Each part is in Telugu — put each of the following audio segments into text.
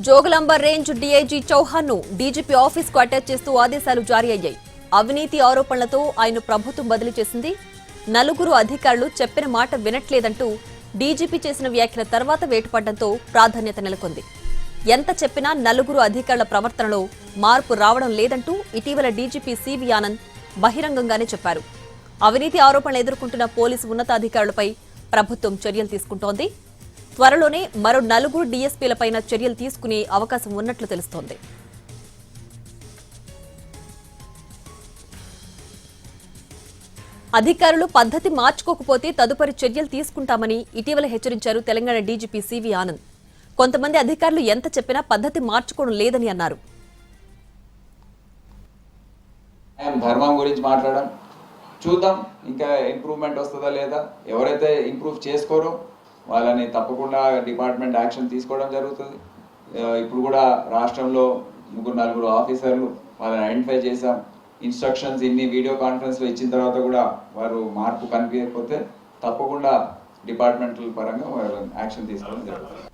జోగులాంబ రేంజ్ డీఐజీ చౌహాన్ ను డీజీపీ ఆఫీస్ కు అటాచ్ చేస్తూ ఆదేశాలు జారీ అయ్యాయి. అవినీతి ఆరోపణలతో ఆయన ప్రభుత్వం బదిలీ చేసింది. నలుగురు అధికారులు చెప్పిన మాట వినట్లేదంటూ డీజీపీ చేసిన వ్యాఖ్యల తర్వాత వేటుపడడంతో ప్రాధాన్యత నెలకొంది. ఎంత చెప్పినా నలుగురు అధికారుల ప్రవర్తనలో మార్పు రావడం లేదంటూ ఇటీవల డీజీపీ సివి ఆనంద్ బహిరంగంగానే చెప్పారు. అవినీతి ఆరోపణలు ఎదుర్కొంటున్న పోలీసు ఉన్నతాధికారులపై ప్రభుత్వం చర్యలు తీసుకుంటోంది. త్వరలోనే మరో నలుగురు డీఎస్పీలపైన చర్యలు తీసుకునే అవకాశం ఉన్నట్లు తెలుస్తోంది. అధికారులు పద్ధతి మార్చుకోకపోతే తదుపరి చర్యలు తీసుకుంటామని ఇటీవల హెచ్చరించారు తెలంగాణ డీజీపీ సివి ఆనంద్. కొంతమంది అధికారులు ఎంత చెప్పినా పద్ధతి మార్చుకోవడం లేదని అన్నారు. ధర్మం గురించి మాట్లాడడం చూద్దాం, ఇంకా ఇంప్రూవ్మెంట్ వస్తుందా లేదా. ఎవరైతే ఇంప్రూవ్ చేసుకోరో వాళ్ళని తప్పకుండా డిపార్ట్మెంట్ యాక్షన్ తీసుకోవడం జరుగుతుంది. ఇప్పుడు కూడా రాష్ట్రంలో 3-4 ఆఫీసర్లు వాళ్ళని ఐడెంటిఫై చేశాం. ఇన్స్ట్రక్షన్స్ ఇన్ని వీడియో కాన్ఫరెన్స్లో ఇచ్చిన తర్వాత కూడా వారు మార్పు కనిపించకపోతే తప్పకుండా డిపార్ట్మెంటల్ పరంగా యాక్షన్ తీసుకోవడం జరుగుతుంది.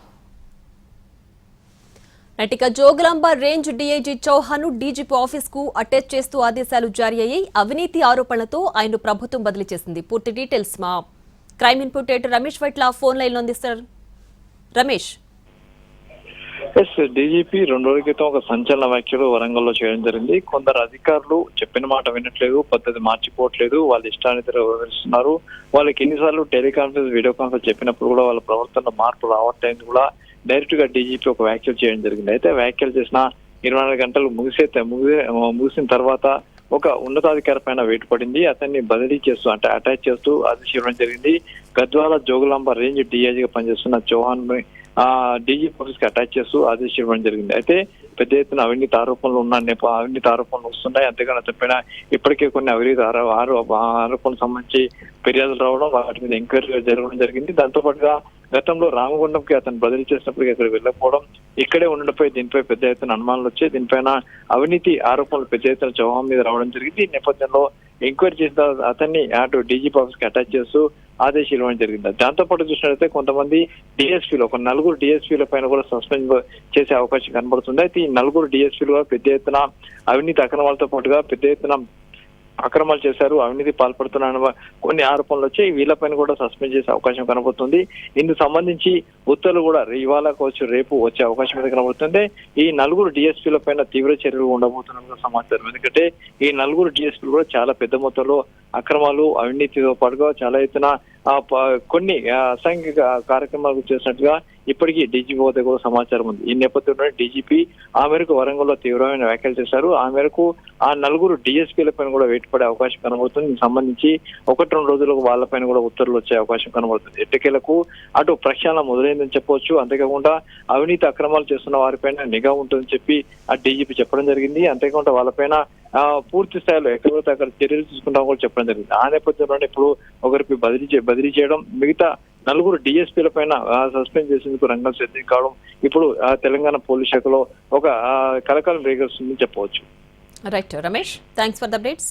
నటిక జోగులాంబ రేంజ్ డీఐజీ చౌహాన్ ను డీజీపీ ఆఫీస్ కు అటాచ్ చేస్తూ ఆదేశాలు జారీ అయ్యాయి. అవినీతి ఆరోపణలతో ఆయన ప్రభుత్వం బదిలీ చేసింది. పూర్తి డీటెయిల్స్ మా crime input editor Ramesh Vaitla phone line లో అందిస్తారు. రమేష్, డీజీపీ 2 రోజుల క్రితం ఒక సంచలన వ్యాఖ్యలు వరంగల్లో చేయడం జరిగింది. కొందరు అధికారులు చెప్పిన మాట వినట్లేదు, పద్ధతి మార్చిపోవట్లేదు, వాళ్ళ ఇష్టానితర వివరిస్తున్నారు. వాళ్ళకి ఎన్నిసార్లు టెలికాన్ఫరెన్స్, వీడియో కాన్ఫరెన్స్ చెప్పినప్పుడు కూడా వాళ్ళ ప్రవర్తనలో మార్పు రావట్లేదు కూడా డైరెక్ట్ గా డీజీపీ ఒక వ్యాఖ్యలు చేయడం జరిగింది. అయితే వ్యాఖ్యలు చేసిన 24 గంటలు ముగిసిన తర్వాత ఒక ఉన్నతాధికారి పైన వేటు పడింది. అతన్ని బదిలీ చేస్తూ అంటే అటాచ్ చేస్తూ ఆదేశం ఇవ్వడం జరిగింది. గద్వాల జోగులాంబ రేంజ్ డీఐజీగా పనిచేస్తున్న చౌహాన్ డీజీపీ ఆఫీస్ కి అటాచ్ చేస్తూ ఆదేశం ఇవ్వడం జరిగింది. అయితే పెద్ద ఎత్తున అవినీతి ఆరోపణలు అవినీతి ఆరోపణలు వస్తున్నాయి. అంతేగాని అతనిపైన ఇప్పటికే కొన్ని అవినీతి ఆరోపణలకు సంబంధించి ఫిర్యాదులు రావడం, వాటి మీద ఎంక్వైరీ జరగడం జరిగింది. దాంతో పాటుగా గతంలో రామగుండంకి అతను బదిలీ చేసినప్పటికీ అక్కడ వెళ్ళకపోవడం, ఇక్కడే ఉండడంపై దీనిపై పెద్ద ఎత్తున అనుమానాలు వచ్చాయి. దీనిపైన అవినీతి ఆరోపణలు పెద్ద ఎత్తున చౌహాన్ మీద రావడం జరిగింది. ఈ నేపథ్యంలో ఎంక్వైరీ చేసిన అతన్ని అటు డీజీపీ ఆఫీస్ కి అటాచ్ చేస్తూ ఆదేశాలు ఇవ్వడం జరిగింది. దాంతో పాటు చూసినట్లయితే కొంతమంది డిఎస్పీలు, ఒక 4 డిఎస్పీల పైన కూడా సస్పెండ్ చేసే అవకాశం కనబడుతుంది. అయితే ఈ 4 డిఎస్పీలు పెద్ద ఎత్తున అవినీతి అక్రమాలతో పాటుగా పెద్ద ఎత్తున అక్రమాలు చేశారు, అవినీతి పాల్పడుతున్న కొన్ని ఆరోపణలు వచ్చాయి. వీళ్ళపైన కూడా సస్పెండ్ చేసే అవకాశం కనబడుతుంది. ఇందుకు సంబంధించి ఉత్తర్వులు కూడా ఇవాళ కావచ్చు, రేపు వచ్చే అవకాశం మీద కనబడుతుంది. ఈ 4 డిఎస్పీల పైన తీవ్ర చర్యలు ఉండబోతున్నట్టుగా సమాచారం. ఎందుకంటే ఈ 4 డిఎస్పీలు కూడా చాలా పెద్ద మొత్తంలో అక్రమాలు, అవినీతితో పాటుగా చాలా ఎత్తున కొన్ని అసాంఘిక కార్యక్రమాలు చేసినట్టుగా ఇప్పటికీ డీజీపీ వద్ద కూడా సమాచారం ఉంది. ఈ నేపథ్యంలో డీజీపీ ఆ మేరకు వరంగల్లో తీవ్రమైన వ్యాఖ్యలు చేశారు. ఆ మేరకు ఆ 4 డిఎస్పీల పైన కూడా వేటుపడే అవకాశం కనబడుతుంది. దీనికి సంబంధించి 1-2 రోజులకు వాళ్ళపైన కూడా ఉత్తర్వులు వచ్చే అవకాశం కనబడుతుంది. ఎట్టకేలకు అటు ప్రక్షాళన మొదలైందని చెప్పవచ్చు. అంతేకాకుండా అవినీతి అక్రమాలు చేస్తున్న వారిపైన నిఘా ఉంటుందని చెప్పి ఆ డీజీపీ చెప్పడం జరిగింది. అంతేకాకుండా వాళ్ళపైన పూర్తి స్థాయిలో ఎక్కడైతే అక్కడ చర్యలు తీసుకుంటామో కూడా చెప్పడం జరిగింది. ఆ నేపథ్యంలోనే ఇప్పుడు ఒకరికి బదిలీ చేయడం, మిగతా 4 డిఎస్పీల పైన సస్పెండ్ చేసేందుకు రంగం సిద్ధం కావడం ఇప్పుడు తెలంగాణ పోలీస్ శాఖలో ఒక కలకలం రేగొస్తుందని చెప్పవచ్చు. Right Ramesh, thanks for the updates.